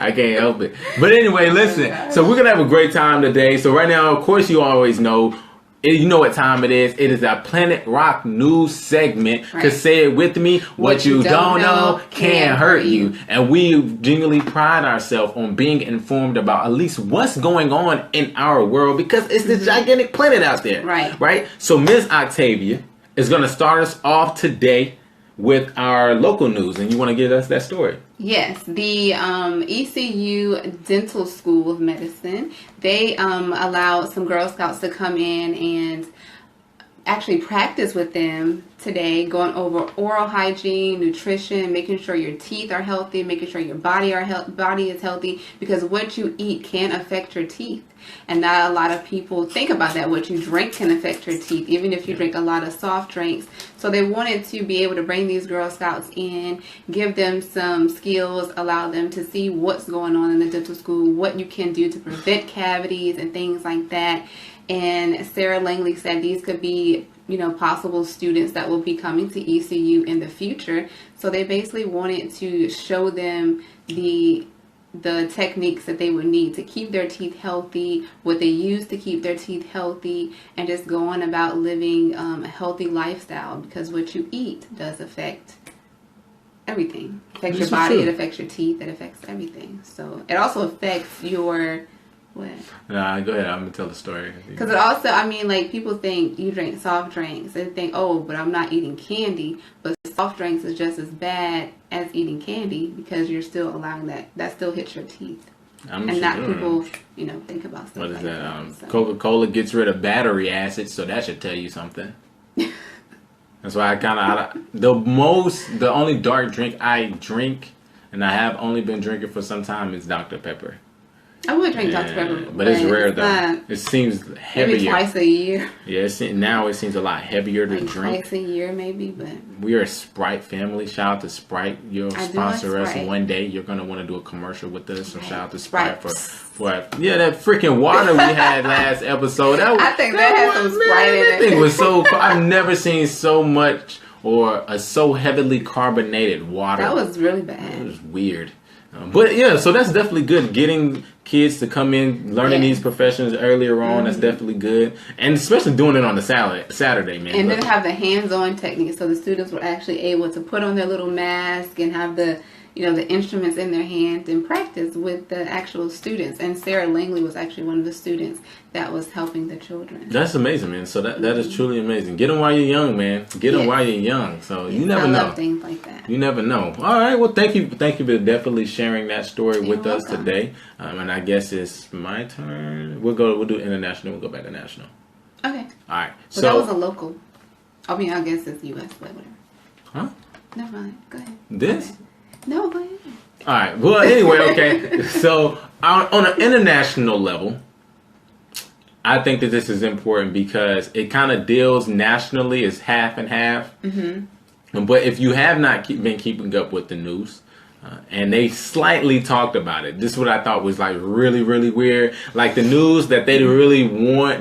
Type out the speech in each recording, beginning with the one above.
I can't help it. But anyway, listen. So we're gonna have a great time today. So right now, of course, you always know. You know what time it is. It is our Planet Rock news segment. Right. To say it with me, what you don't know can't hurt you. And we genuinely pride ourselves on being informed about at least what's going on in our world, because it's this gigantic planet out there. Right. So Ms. Octavia is going to start us off today with our local news, and you want to give us that story? Yes, the ECU Dental School of Medicine, they allowed some Girl Scouts to come in and actually practice with them today, going over oral hygiene, nutrition, making sure your teeth are healthy, making sure your body is healthy, because what you eat can affect your teeth. And not a lot of people think about that. What you drink can affect your teeth, even if you drink a lot of soft drinks. So they wanted to be able to bring these Girl Scouts in, give them some skills, allow them to see what's going on in the dental school, what you can do to prevent cavities and things like that. And Sarah Langley said these could be, possible students that will be coming to ECU in the future. So they basically wanted to show them the techniques that they would need to keep their teeth healthy, what they use to keep their teeth healthy, and just go on about living a healthy lifestyle, because what you eat does affect everything. It affects your body, it affects your teeth, it affects everything. So it also affects your... What? Nah, go ahead. I'm going to tell the story. Because it also, people think you drink soft drinks. They think, oh, but I'm not eating candy. But soft drinks is just as bad as eating candy, because you're still allowing that still hits your teeth. People, think about stuff. What is that? So. Coca-Cola gets rid of battery acid, so that should tell you something. That's why the only dark drink I drink, and I have only been drinking for some time, is Dr. Pepper. I would drink Dr. Pepper, but it's rare though. It seems heavier. Maybe twice a year. Yeah, now it seems a lot heavier to drink. Twice a year, maybe. But we are a Sprite family. Shout out to Sprite. You'll sponsor us one day. You're gonna want to do a commercial with us. So shout out to Sprite for that freaking water we had last episode. I think that had some Sprite in it. That thing was so. I've never seen so much or a so heavily carbonated water. That was really bad. It was weird. But yeah, so that's definitely good. Getting kids to come in, learning these professions earlier on, that's definitely good. And especially doing it on the Saturday, man. And then have the hands-on technique, so the students were actually able to put on their little mask and have the instruments in their hand and practice with the actual students. And Sarah Langley was actually one of the students that was helping the children. That's amazing, man. So that is truly amazing. Get them while you're young, man. Get them while you're young. So you never know. I love things like that. You never know. All right. Well, thank you for definitely sharing that story with us today. And I guess it's my turn. We'll do international. We'll go back to national. Okay. All right. So that was a local. I guess it's U.S. but whatever. Huh? Never mind. Go ahead. This? No, go ahead. All right. Well, anyway, okay. So on an international level, I think that this is important because it kind of deals nationally as half and half. Mm-hmm. But if you have not been keeping up with the news, and they slightly talked about it, this is what I thought was like really, really weird. Like the news that they really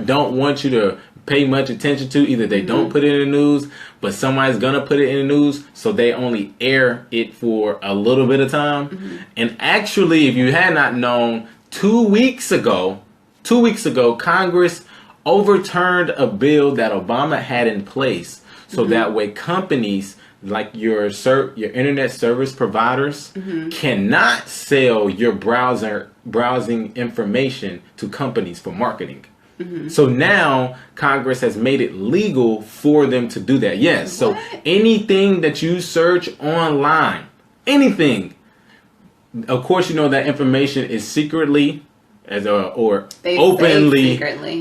don't want you to pay much attention to. Either they don't put it in the news, but somebody's gonna put it in the news, so they only air it for a little bit of time. And actually, if you had not known, 2 weeks ago, Congress overturned a bill that Obama had in place, so that way companies like your internet service providers cannot sell your browsing information to companies for marketing. So now Congress has made it legal for them to do that. Yes. So anything that you search online, anything, of course, that information is secretly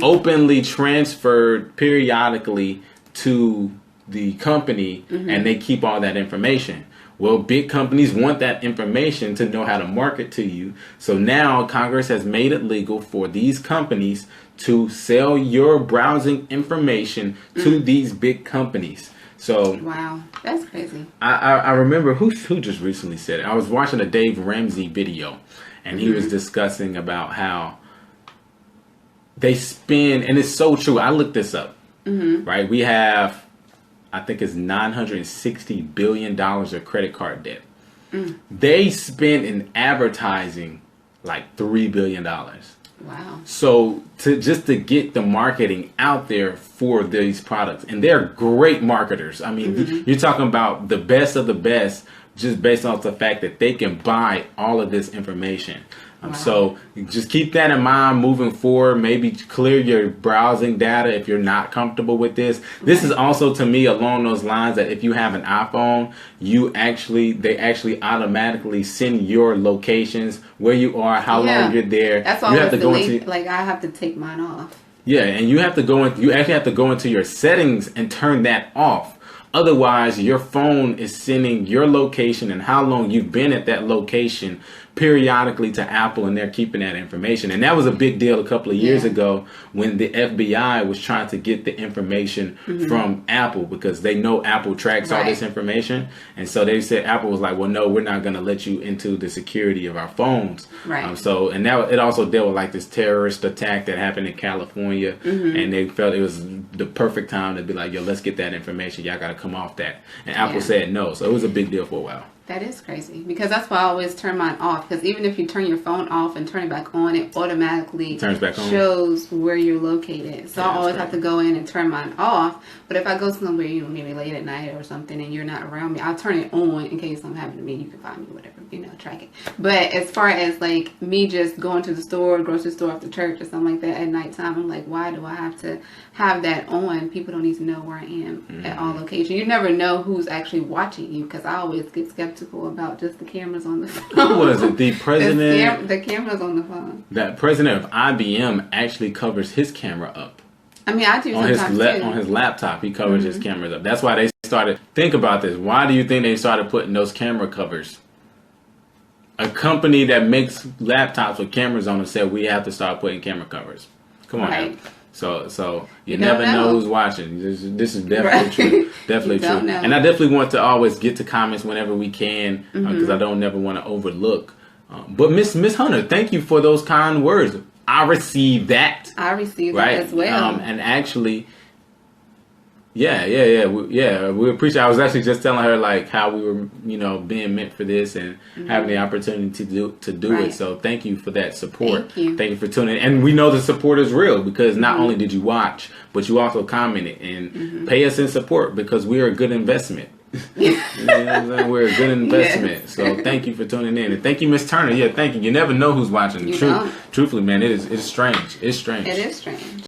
openly transferred periodically to the company, and they keep all that information. Well, big companies want that information to know how to market to you. So now Congress has made it legal for these companies to sell your browsing information to these big companies. So wow, that's crazy. I remember who just recently said it. I was watching a Dave Ramsey video, and he was discussing about how they spend, and it's so true. I looked this up. Right, we have, I think it's $960 billion of credit card debt. They spend in advertising like $3 billion. Wow. So to get the marketing out there for these products, and they're great marketers. I mean, you're talking about the best of the best, just based off the fact that they can buy all of this information. Wow. So just keep that in mind moving forward. Maybe clear your browsing data if you're not comfortable with this. This is also, to me, along those lines that if you have an iPhone, they actually automatically send your locations, where you are, how long you're there. That's all. You have to go into, like, I have to take mine off. Yeah, and you have to go in. You actually have to go into your settings and turn that off. Otherwise, your phone is sending your location and how long you've been at that location periodically to Apple, and they're keeping that information. And that was a big deal a couple of years ago when the FBI was trying to get the information from Apple, because they know Apple tracks all this information. And so they said, Apple was like, well, no, we're not going to let you into the security of our phones. Right. And that it also dealt with like this terrorist attack that happened in California, and they felt it was the perfect time to be like, yo, let's get that information. Y'all got to come off that. And Apple said no. So it was a big deal for a while. That is crazy, because that's why I always turn mine off. Because even if you turn your phone off and turn it back on, it automatically turns back on, shows where you're located. So I always have to go in and turn mine off. But if I go somewhere, maybe late at night or something, and you're not around me, I'll turn it on in case something happened to me. You can find me, whatever, track it. But as far as like me just going to the store, grocery store, after church or something like that at nighttime, I'm like, why do I have to have that on? People don't need to know where I am at all locations. You never know who's actually watching you, because I always get skeptical about just the cameras on the phone. Who was it? The president? The cameras on the phone. That president of IBM actually covers his camera up. I mean, I do sometimes too. On his laptop, he covers his cameras up. That's why they started. Think about this. Why do you think they started putting those camera covers? A company that makes laptops with cameras on them said we have to start putting camera covers. Come on, right. So you never know who's watching. This is definitely true. Definitely true. Know. And I definitely want to always get to comments whenever we can, because I don't never want to overlook. But Miss Hunter, thank you for those kind words. I received that. I received that as well. And actually, we appreciate. I was actually just telling her like how we were, being meant for this and having the opportunity to do it. So thank you for that support. Thank you for tuning in. And we know the support is real, because not only did you watch, but you also commented and pay us in support, because we are a good investment. We're a good investment. Yes. So thank you for tuning in, and thank you, Miss Turner. Yeah, thank you. You never know who's watching. Truthfully, man, it's strange. It's strange. It is strange.